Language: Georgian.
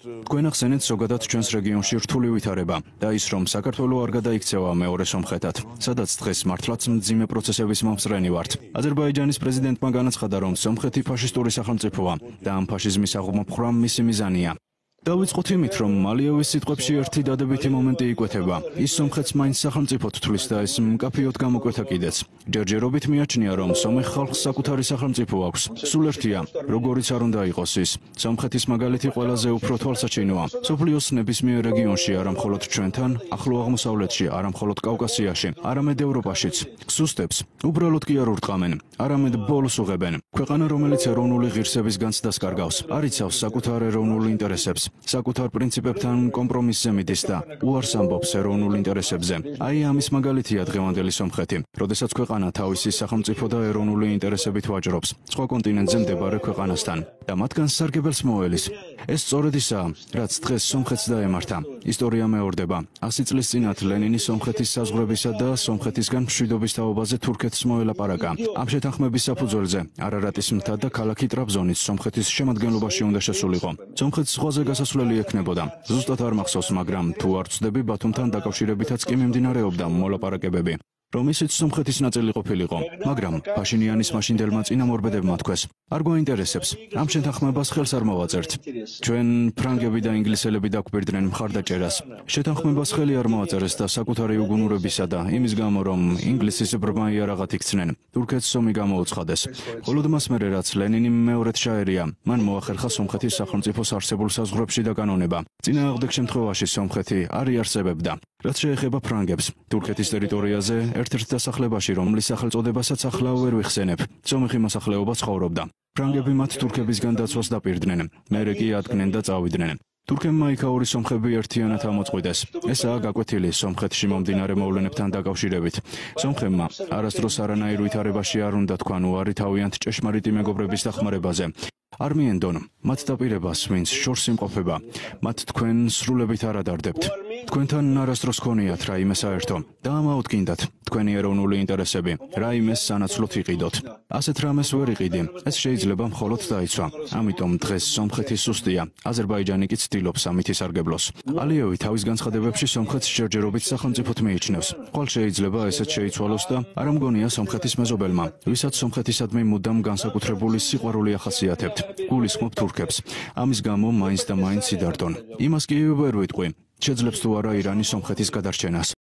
თქვენ ახსენეთ ზოგადად ჩვენს რეგიონში რთული ვითარება და ის რომ საქართველო არ გადაიქცევა მეორე სომხეთად, სადაც დღეს მართლაც მძიმე პროცესების მომსწრენი ვართ. აზერბაიჯანის პრეზიდენტმა განაცხადა, რომ სომხეთი ფაშისტური სახელმწიფოა და ამ ფაშიზმის აღმოფხვრა მისი მიზანია. დავიწყოთ იმით, რომ მალიავის სიტყვებში ერთი დადებითი მომენტი იკვეთება. ის სომხეთს მაინც სახელმწიფოდ თვლის და ეს მკაფიოდ გამოკვეთა კიდეც. ჯერჯერობით მიაჩნია, რომ სომეხ ხალხს საკუთარი სახელმწიფო აქვს. სულ ერთია, როგორიც არ უნდა იყოს ის. სომხეთის მაგალითი ყველაზე უფრო თვალსაჩინოა. სოფლიოს ნებისმიერ რეგიონში, არა მხოლოდ ჩვენთან, ახლო აღმოსავლეთში, არა მხოლოდ კავკასიაში, არამედ ევროპაშიც. სუსტებს უბრალოდ კი არ ურტყამენ, არამედ ბოლოს უღებენ. ქვეყანა, რომელიც ეროვნული ღირსების განცდას კარგავს, არ იცავს საკუთარ ეროვნულ ინტერესებს. საკუთარ პრინციპებთან კომპრომისზე მიდის და უარს ამბობს ეროვნულ ინტერესებზე. აი ამის მაგალითია დღევანდელი სომხეთი, როდესაც ქვეყანა თავისი სახელმწიფო და ეროვნული ინტერესებით ვაჭრობს სხვა კონტინენტზე მდებარე ქვეყანასთან და მათგან სარგებელს მოელის. ეს სწორედ ისაა, რაც დღეს სომხეთს დაემართა. ისტორია მეორდება. 100 წლის წინათ ლენინი სომხეთის საზღვრებისა და სომხეთისგან მშვიდობის თაობაზე თურქეთს მოელაპარაკა. ამ შეთანხმების საფუძველზე არარატის მთა და ქალაქი ტრაბზონიც სომხეთის შემადგენლობაში უნდა შესულიყო. სომხეთის ზღვაზე გასასვლელი ექნებოდა. ზუსტად არ მახსოვს, მაგრამ თუ არ ვცდები, ბათუმთან დაკავშირებითაც კი მიმდინარეობდა მოლაპარაკებები, რომ ისიც სომხეთის ნაწილი ყოფილიყო, მაგრამ ფაშინიანის მაშინდელმა წინამორბედებმა თქვეს, არ გვაინტერესებს, ამ შეთანხმებას ხელს არ მოვაწერთ. ჩვენ ფრანგები და ინგლისელები დაგვბირდნენ მხარდაჭერას. შეთანხმებას ხელი არ მოაწერეს და საკუთარი უგუნურებისა და იმის გამო, რომ ინგლისის ბრმა იარაღად იქცნენ, თურქეთს ომი გამოუცხადეს. მხოლოდ მას მერე, რაც ლენინი მეორედ ჩაერია, მან მოახერხა სომხეთის სახელმწიფოს არსებულ საზღვრებში დაკანონება. წინააღმდეგ შემთხვევაში სომხეთი არ იარსებებდა. რაც შეეხება ფრანგებს, თურქეთის ტერიტორიაზე ერთ-ერთ დასახლებაში, რომლის სახელწოდებასაც ახლა ვერ ვიხსენებ, სომეხი მოსახლეობა ცხოვრობდა. ფრანგები მათ თურქებისგან დაცვას დაპირდნენ, მერე კი ადგნენ და წავიდნენ. თურქებმა იქაური სომხები ერთიანად ამოწყვიტეს. ესაა გაკვეთილი სომხეთში მომდინარე მოვლენებთან დაკავშირებით. სომხებმა არასდროს არანაირ ვითარებაში არ უნდა თქვან უარი თავიანთ ჭეშმარიტი მეგობრების დახმარებაზე. არ მიენდონ მათ დაპირებას, ვინც შორს იმყოფება. მათ თქვენ სრულებით არ ადარდებთ. თქვენთან არასდროს გქონიათ რაიმე საერთო და ამაუდგინდათ თქვენი ეროვნული ინტერესები, რაიმეს სანაცვლოდ იყიდოთ. ასეთ რამეს ვერ იყიდი, ეს შეიძლება მხოლოდ დაიცვა. ამიტომ დღეს სომხეთი სუსტია, აზერბაიჯანი კი ცდილობს ამით ისარგებლოს. ალიევი თავის განცხადებებში სომხეთს ჯერჯერობით სახელმწიფოდ მიიჩნევს. ხვალ შეიძლება ესეც შეიცვალოს და არ მგონია სომხეთის მეზობელმა, ვისაც სომხეთისადმი მუდამ განსაკუთრებული სიყვარული ახასიათებთ. გულისხმობ თურქებს. ამის გამო მაინც და მაინც იდარდონ. იმას კი ვერ ვიტყვი. შეძლებს თუ არა ირანი სომხეთის გადარჩენას.